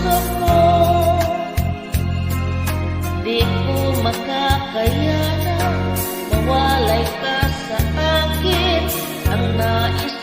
puso ko. Di ko makakayanan, mawalay ka sa akin. Ang nais